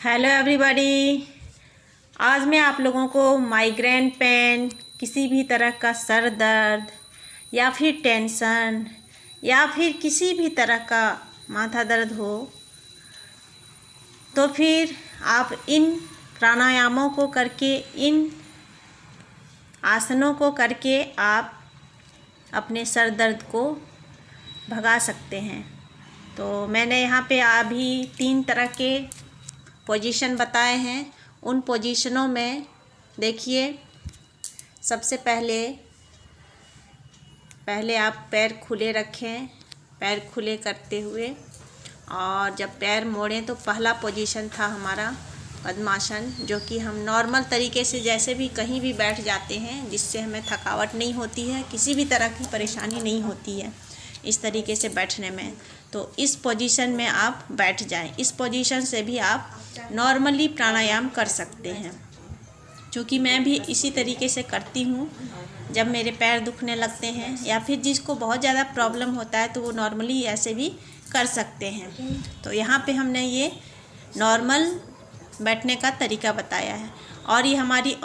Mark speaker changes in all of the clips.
Speaker 1: Hello everybody. आज मैं आप लोगों को माइग्रेन पेन, किसी भी तरह का सर दर्द या फिर टेंशन या फिर किसी भी तरह का माथा दर्द हो तो फिर आप इन प्राणायामों को करके, इन आसनों को करके आप अपने सर दर्द को भगा सकते हैं। तो मैंने यहाँ पे अभी 3 तरह के पोजीशन बताए हैं। उन पोजीशनों में देखिए, सबसे पहले आप पैर खुले रखें, पैर खुले करते हुए, और जब पैर मोड़ें तो पहला पोजीशन था हमारा पद्मासन, जो कि हम नॉर्मल तरीके से जैसे भी कहीं भी बैठ जाते हैं, जिससे हमें थकावट नहीं होती है, किसी भी तरह की परेशानी नहीं होती है इस तरीके से बैठने में। तो इस पोजीशन में आप बैठ जाएं। इस पोजीशन से भी आप नॉर्मली प्राणायाम कर सकते हैं, क्योंकि मैं भी इसी तरीके से करती हूँ जब मेरे पैर दुखने लगते हैं, या फिर जिसको बहुत ज़्यादा प्रॉब्लम होता है तो वो नॉर्मली ऐसे भी कर सकते हैं। तो यहाँ पे हमने ये नॉर्मल बैठने का तरीका बताया है, और ये हमारी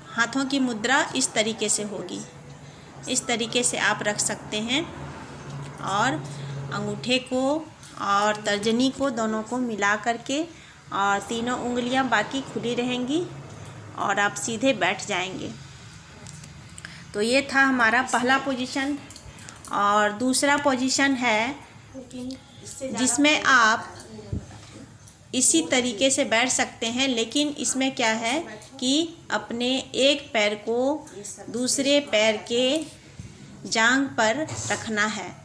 Speaker 1: हाथों की मुद्रा इस तरीके से होगी। इस तरीके से आप रख सकते हैं, और अंगूठे को और तर्जनी को दोनों को मिला करके, और तीनों उंगलियां बाकी खुली रहेंगी, और आप सीधे बैठ जाएंगे। तो ये था हमारा पहला पोजीशन। और दूसरा पोजीशन है जिसमें आप इसी तरीके से बैठ सकते हैं, लेकिन इसमें क्या है कि अपने एक पैर को दूसरे पैर के जांघ पर रखना है।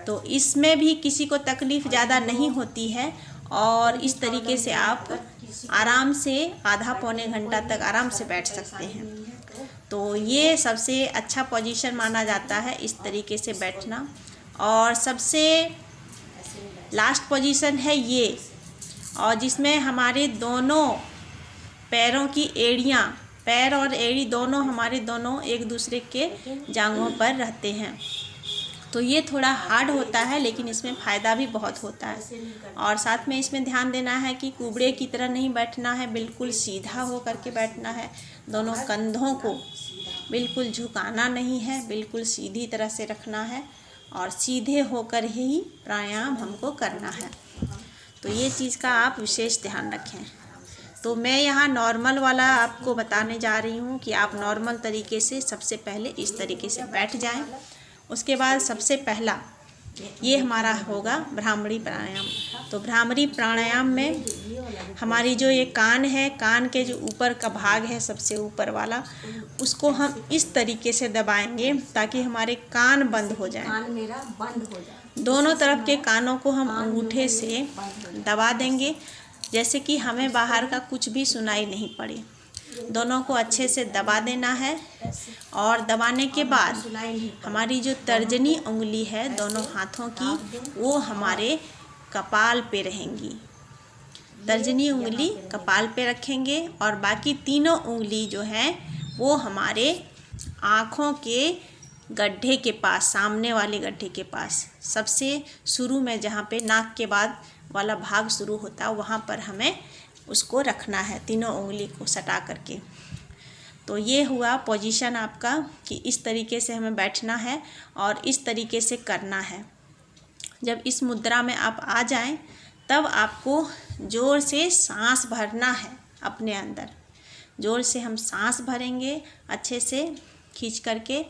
Speaker 1: तो इसमें भी किसी को तकलीफ़ ज़्यादा नहीं होती है, और इस तरीके से आप आराम से आधा पौने घंटा तक आराम से बैठ सकते हैं। तो ये सबसे अच्छा पोजीशन माना जाता है, इस तरीके से बैठना। और सबसे लास्ट पोजीशन है ये, और जिसमें हमारे दोनों पैरों की एड़ियाँ, पैर और एड़ी दोनों हमारे दोनों एक दूसरे के जांघों पर रहते हैं। तो ये थोड़ा हार्ड होता है, लेकिन इसमें फ़ायदा भी बहुत होता है। और साथ में इसमें ध्यान देना है कि कुबड़े की तरह नहीं बैठना है, बिल्कुल सीधा हो करके बैठना है। दोनों कंधों को बिल्कुल झुकाना नहीं है, बिल्कुल सीधी तरह से रखना है, और सीधे होकर ही प्राणायाम हमको करना है। तो ये चीज़ का आप विशेष ध्यान रखें। तो मैं यहाँ नॉर्मल वाला आपको बताने जा रही हूँ कि आप नॉर्मल तरीके से सबसे पहले इस तरीके से बैठ जाएं। उसके बाद सबसे पहला ये हमारा होगा भ्रामरी प्राणायाम। तो भ्रामरी प्राणायाम में हमारी जो ये कान है, कान के जो ऊपर का भाग है, सबसे ऊपर वाला, उसको हम इस तरीके से दबाएंगे ताकि हमारे कान बंद हो जाए। कान मेरा बंद हो जाए। दोनों तरफ के कानों को हम अंगूठे से दबा देंगे, जैसे कि हमें बाहर का कुछ भी सुनाई नहीं पड़े। दोनों को अच्छे से दबा देना है, और दबाने के बाद हमारी जो तर्जनी उंगली है दोनों हाथों की, वो हमारे कपाल पे रहेंगी। तर्जनी उंगली कपाल पे रखेंगे, और बाकी तीनों उंगली जो है वो हमारे आँखों के गड्ढे के पास, सामने वाले गड्ढे के पास, सबसे शुरू में जहाँ पे नाक के बाद वाला भाग शुरू होता है, वहाँ पर हमें उसको रखना है, तीनों उंगली को सटा करके। तो ये हुआ पोजीशन आपका कि इस तरीके से हमें बैठना है और इस तरीके से करना है। जब इस मुद्रा में आप आ जाएं, तब आपको ज़ोर से सांस भरना है अपने अंदर। ज़ोर से हम सांस भरेंगे अच्छे से खींच करके,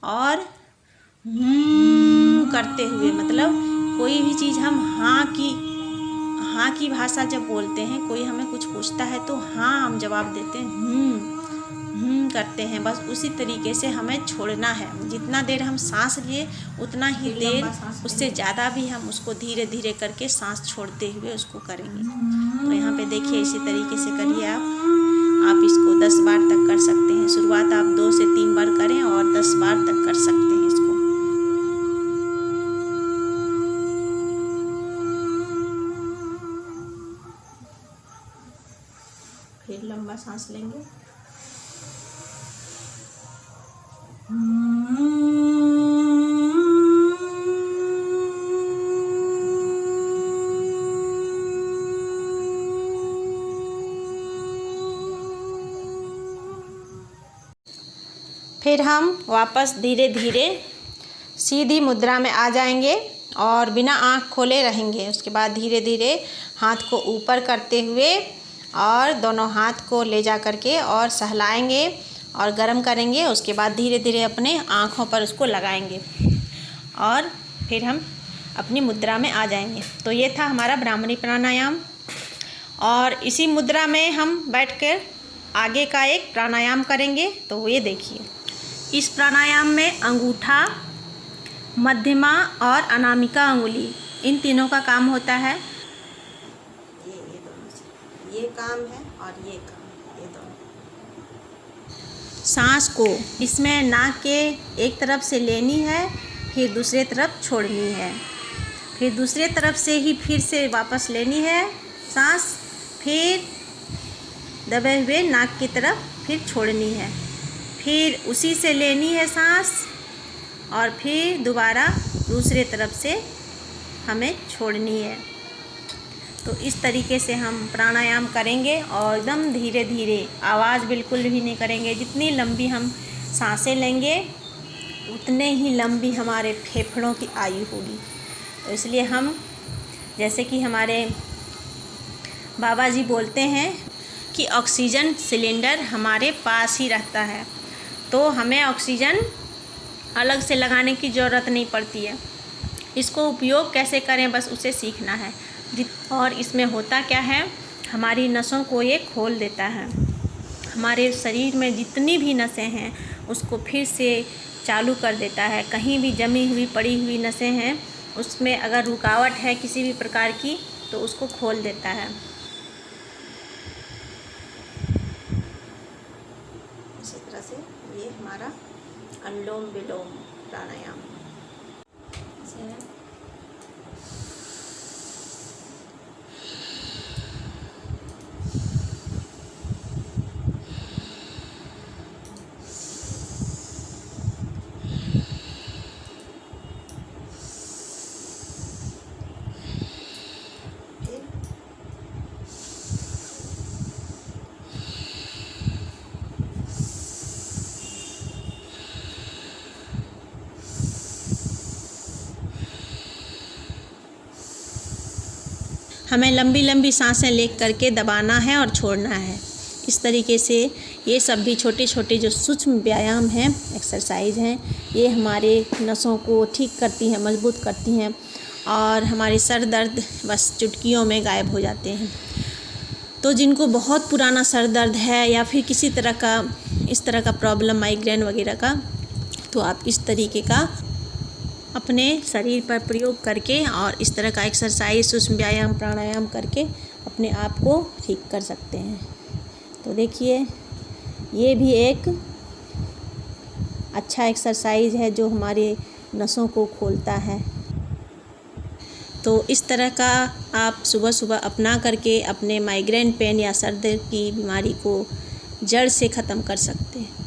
Speaker 1: और करते हुए, मतलब कोई भी चीज़ हम हाँ की भाषा जब बोलते हैं, कोई हमें कुछ पूछता है तो हाँ हम जवाब देते हैं, करते हैं। बस उसी तरीके से हमें छोड़ना है। जितना देर हम सांस लिए उतना ही देर, उससे ज़्यादा भी हम उसको धीरे धीरे करके सांस छोड़ते हुए उसको करेंगे। तो यहाँ पे देखिए, इसी तरीके से करिए आप इसको 10 बार तक कर सकते हैं। शुरुआत आप 2 से 3 बार करें और 10 बार तक कर सकते हैं इसको। फिर लंबा सांस लेंगे। फिर हम वापस धीरे धीरे सीधी मुद्रा में आ जाएंगे और बिना आँख खोले रहेंगे। उसके बाद धीरे धीरे हाथ को ऊपर करते हुए और दोनों हाथ को ले जा करके और सहलाएंगे और गर्म करेंगे। उसके बाद धीरे धीरे अपने आँखों पर उसको लगाएंगे और फिर हम अपनी मुद्रा में आ जाएंगे। तो ये था हमारा ब्राह्मणी प्राणायाम। और इसी मुद्रा में हम बैठकर आगे का एक प्राणायाम करेंगे। तो ये देखिए, इस प्राणायाम में अंगूठा, मध्यमा और अनामिका अंगुली, इन तीनों का काम होता है। ये दोनों से ये काम है और ये काम, ये दोनों। सांस को इसमें नाक के एक तरफ से लेनी है, फिर दूसरे तरफ छोड़नी है, फिर दूसरे तरफ से ही फिर से वापस लेनी है सांस, फिर दबे हुए नाक की तरफ फिर छोड़नी है, फिर उसी से लेनी है सांस और फिर दोबारा दूसरे तरफ से हमें छोड़नी है। तो इस तरीके से हम प्राणायाम करेंगे और एकदम धीरे धीरे, आवाज़ बिल्कुल भी नहीं करेंगे। जितनी लंबी हम सांसें लेंगे उतने ही लंबी हमारे फेफड़ों की आयु होगी। तो इसलिए हम, जैसे कि हमारे बाबा जी बोलते हैं कि ऑक्सीजन सिलेंडर हमारे पास ही रहता है, तो हमें ऑक्सीजन अलग से लगाने की ज़रूरत नहीं पड़ती है। इसको उपयोग कैसे करें, बस उसे सीखना है। और इसमें होता क्या है, हमारी नसों को ये खोल देता है। हमारे शरीर में जितनी भी नसें हैं उसको फिर से चालू कर देता है। कहीं भी जमी हुई पड़ी हुई नसें हैं, उसमें अगर रुकावट है किसी भी प्रकार की तो उसको खोल देता है। इसी तरह से ये हमारा अनुलोम विलोम प्राणायाम है। हमें लंबी लंबी सांसें ले करके दबाना है और छोड़ना है। इस तरीके से ये सब भी छोटे छोटे जो सूक्ष्म व्यायाम हैं, एक्सरसाइज हैं, ये हमारे नसों को ठीक करती हैं, मजबूत करती हैं और हमारे सर दर्द बस चुटकियों में गायब हो जाते हैं। तो जिनको बहुत पुराना सर दर्द है या फिर किसी तरह का इस तरह का प्रॉब्लम, माइग्रेन वगैरह का, तो आप इस तरीके का अपने शरीर पर प्रयोग करके और इस तरह का एक्सरसाइज, सूक्ष्म व्यायाम, प्राणायाम करके अपने आप को ठीक कर सकते हैं। तो देखिए, ये भी एक अच्छा एक्सरसाइज है जो हमारे नसों को खोलता है। तो इस तरह का आप सुबह सुबह अपना करके अपने माइग्रेन पेन या सर दर्द की बीमारी को जड़ से ख़त्म कर सकते हैं।